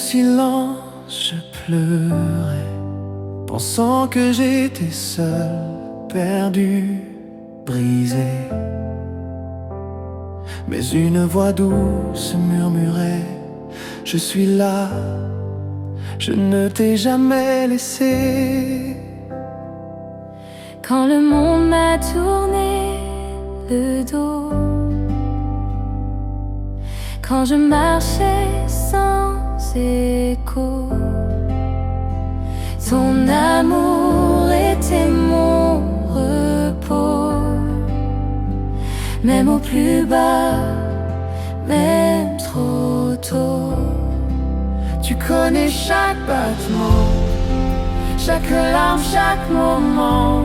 silence, je pleurais, pensant que j'étais seul, perdu, brisé. Mais une voix douce murmurait: je suis là, je ne t'ai jamais laissé. Quand le monde m'a tourné le dos, quand je marchais sans écho, ton amour était mon repos. Même au plus bas, même trop tôt, tu connais chaque battement, chaque larme, chaque moment.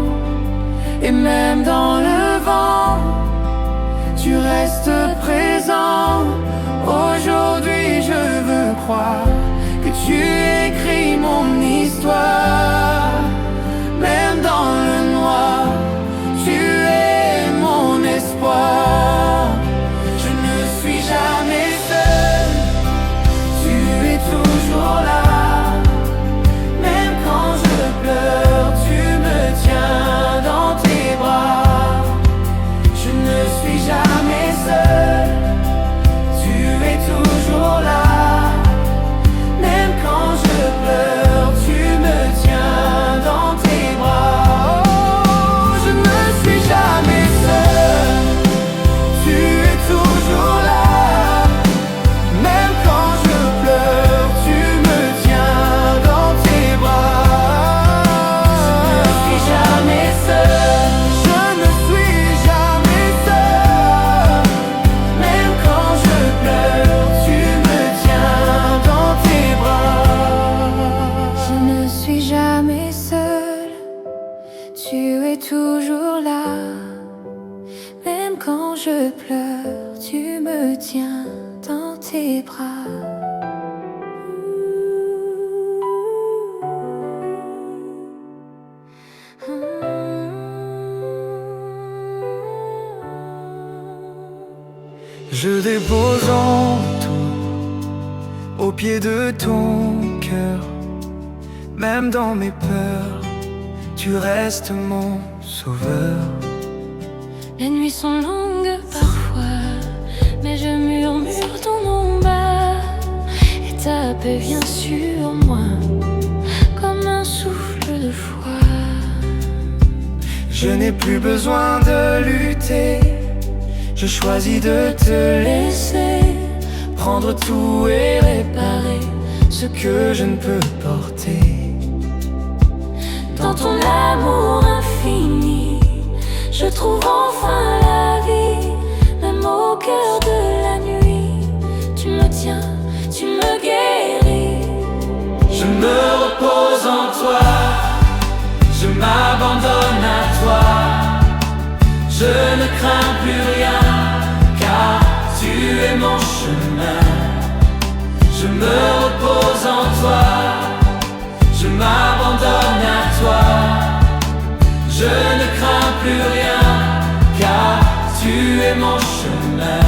Et même dans le vent, tu restes présent. Aujourd'hui je veux croire que tu écris mon histoire. Même dans le noir, tu es mon espoir. Je ne suis jamais seul, tu es toujours là. Même quand je pleure, tu me tiens dans tes bras. Je ne suis jamais seul, tu es toujours là. Même quand je pleure, tu me tiens dans tes bras. Oh, je ne suis jamais seul, tu es toujours là. Même quand je pleure, tu me tiens dans tes bras. Je ne suis jamais seul, je ne suis jamais seul. Même quand je pleure, tu me tiens dans tes bras. je ne suis jamais seule, tu es toujours là. Même quand je pleure, tu me tiens dans tes bras. Je dépose en tout, au pied de ton cœur. Même dans mes peurs, tu restes mon sauveur. Les nuits sont longues parfois, mais je murmure ton nom bas. Et ta paix vient sur moi, comme un souffle de foi. Je n'ai plus besoin de lutter, je choisis de te laisser prendre tout et réparer ce que je ne peux porter. Dans ton amour infini, je trouve enfin la vie. Même au cœur de la nuit, tu me tiens, tu me guéris. Je me repose en toi, je m'abandonne à toi. Je ne crains plus rien, car tu es mon chemin. Je me repose en toi, je m'abandonne à toi. Je ne crains plus rien, car tu es mon chemin.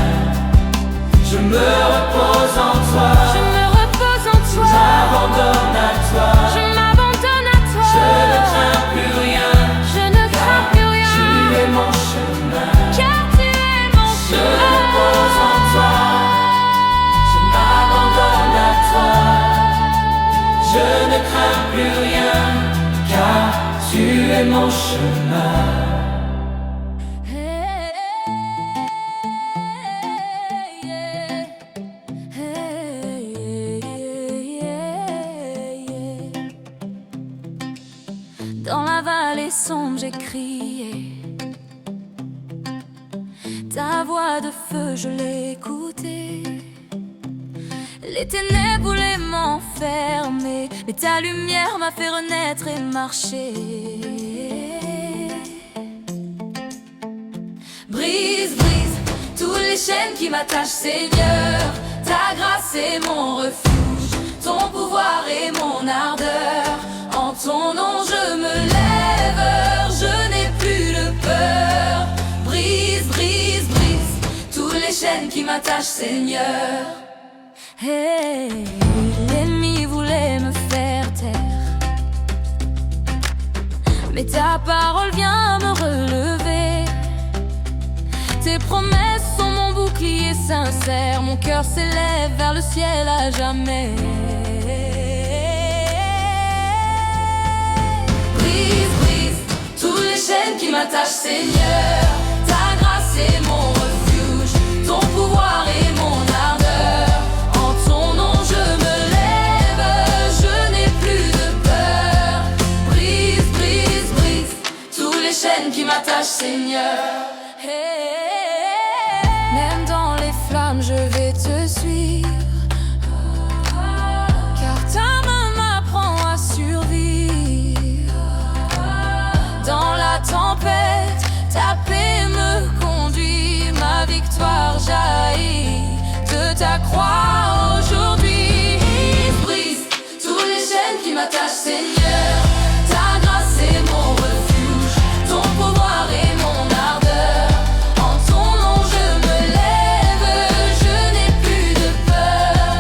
Je me repose en toi, Je me repose en je toi, m'abandonne à toi. je m'abandonne à toi. Je ne crains plus rien, Je ne crains plus rien, tu es mon chemin. car tu es mon Je me chemin. repose en toi, je m'abandonne à toi. Je ne crains plus rien, car tu es mon chemin. Dans la vallée sombre j'ai crié, ta voix de feu je l'ai écoutée. Les ténèbres voulaient m'enfermer, mais ta lumière m'a fait renaître et marcher. Brise, brise toutes les chaînes qui m'attachent, Seigneur. Ta grâce est mon refuge, ton pouvoir est mon ardeur. En ton nom je me lève, je n'ai plus de peur. Brise, brise, brise toutes les chaînes qui m'attachent, Seigneur. Hey, l'ennemi mais ta parole vient me relever. Tes promesses sont mon bouclier sincère, mon cœur s'élève vers le ciel à jamais. Brise, brise toutes les chaînes qui m'attachent, Seigneur. Ta grâce est mon refuge, ton pouvoir est mon ardeur. En ton nom je me lève, je n'ai plus de peur. Brise, brise, brise toutes les chaînes qui m'attachent, Seigneur. Même dans les flammes je vais te suivre, car ta main m'apprend à survivre. Dans la tempête, ta paix me conduit, ma victoire jaillit de ta croix aujourd'hui. Brise toutes les chaînes qui m'attachent, Seigneur. Ta grâce est mon refuge, ton pouvoir est mon ardeur. En ton nom je me lève, je n'ai plus de peur.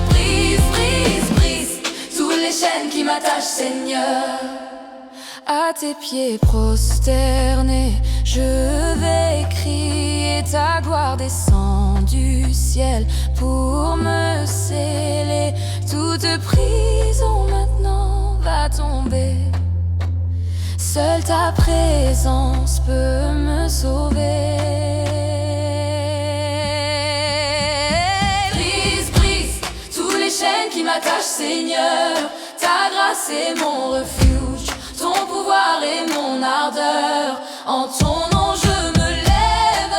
Brise, brise, brise toutes les chaînes qui m'attachent, Seigneur. À tes pieds prosternés, je vais crier, ta gloire descend du ciel pour me sceller. Toute prison maintenant va tomber, seule ta présence peut me sauver. Brise, brise toutes les chaînes qui m'attachent, Seigneur. Ta grâce est mon refuge, ton pouvoir est mon ardeur. En ton nom je me lève,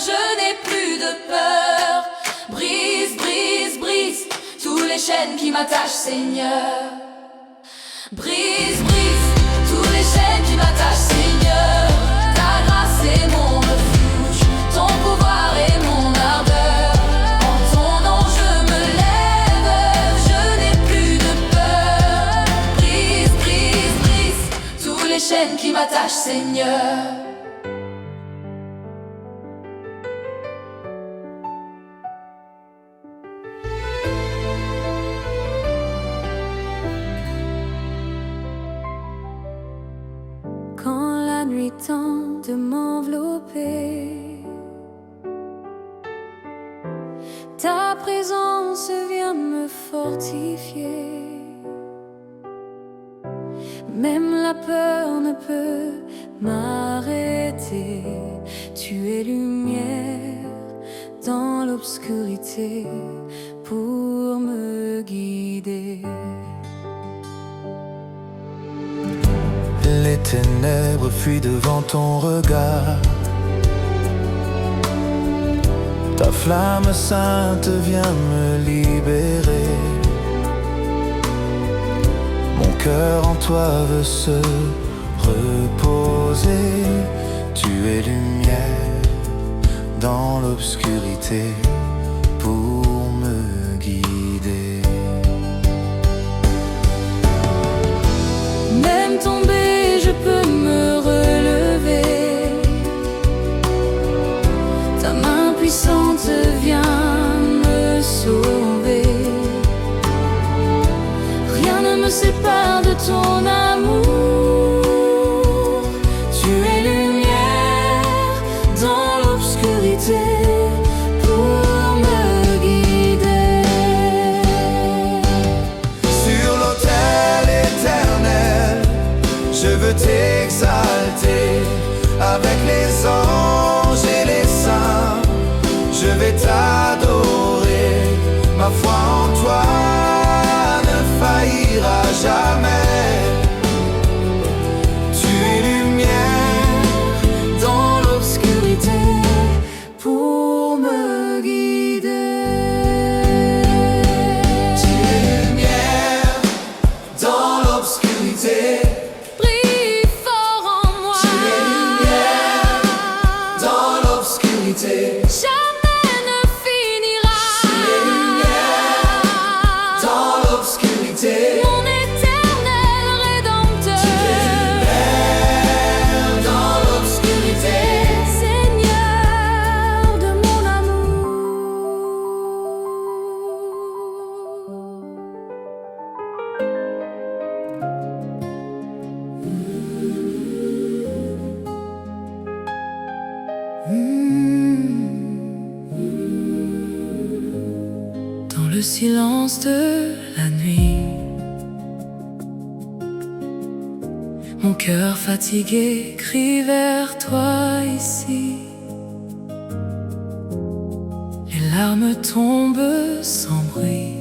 je n'ai plus de peur. Brise, brise, brise toutes les chaînes qui m'attachent, Seigneur. Brise, brise toutes les chaînes qui m'attachent, Seigneur. Ta grâce est mon refuge, ton pouvoir est mon ardeur. En ton nom je me lève, je n'ai plus de peur. Brise, brise, brise toutes les chaînes qui m'attachent, Seigneur. Quand la nuit tente de m'envelopper, ta présence vient me fortifier. Même la peur ne peut m'arrêter. Tu es lumière dans l'obscurité pour me guider. Les ténèbres fuient devant ton regard. Ta flamme sainte vient me libérer. Mon cœur en toi veut se reposer. Tu es lumière dans l'obscurité pour me guider. Même tombé, je peux me relever. Ta main puissante vient me sauver. Rien ne me sépare de ton amour. Tu es lumière dans l'obscurité pour me guider. Sur l'autel éternel, je veux t'exalter. Avec les anges et les saints, je vais t'adorer. Ma foi en toi ne faillira jamais. silence de la nuit. Mon cœur fatigué crie vers toi ici. Les larmes tombent sans bruit,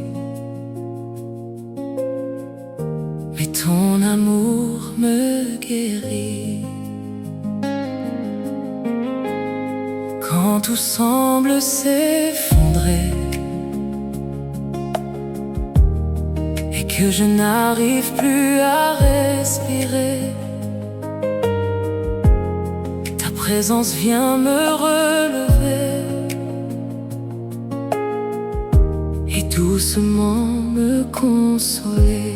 mais ton amour me guérit. Quand tout semble s'effondrer et que je n'arrive plus à respirer, ta présence vient me relever et doucement me consoler.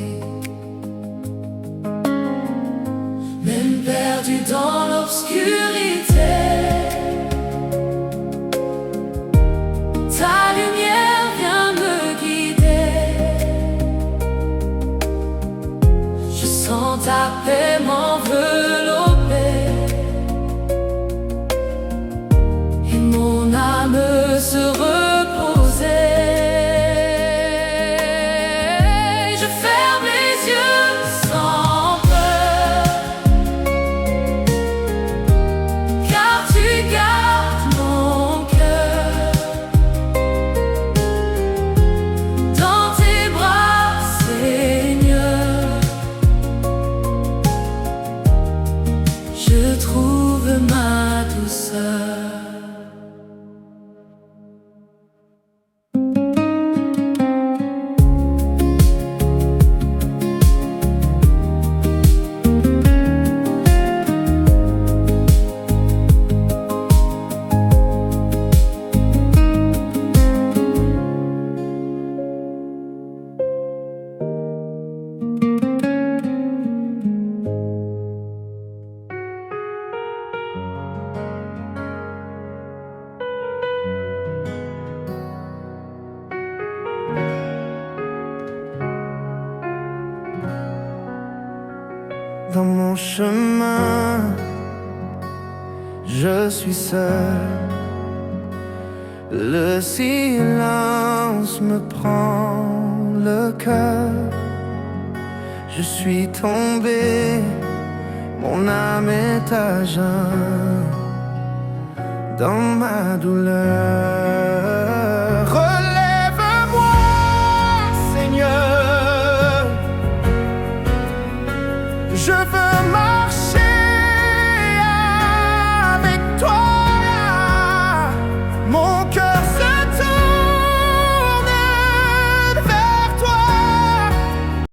Même perdu dans l'obscurité, ta lumière vient me guider. Je sens ta paix m'envelopper et mon âme se reposer. Je ferme les yeux sans peur, car tu gardes mon cœur dans tes bras, Seigneur. Je trouve ma douceur. Dans mon chemin, je suis seul. Le silence me prend le cœur. Je suis tombé, mon âme est à jeun dans ma douleur.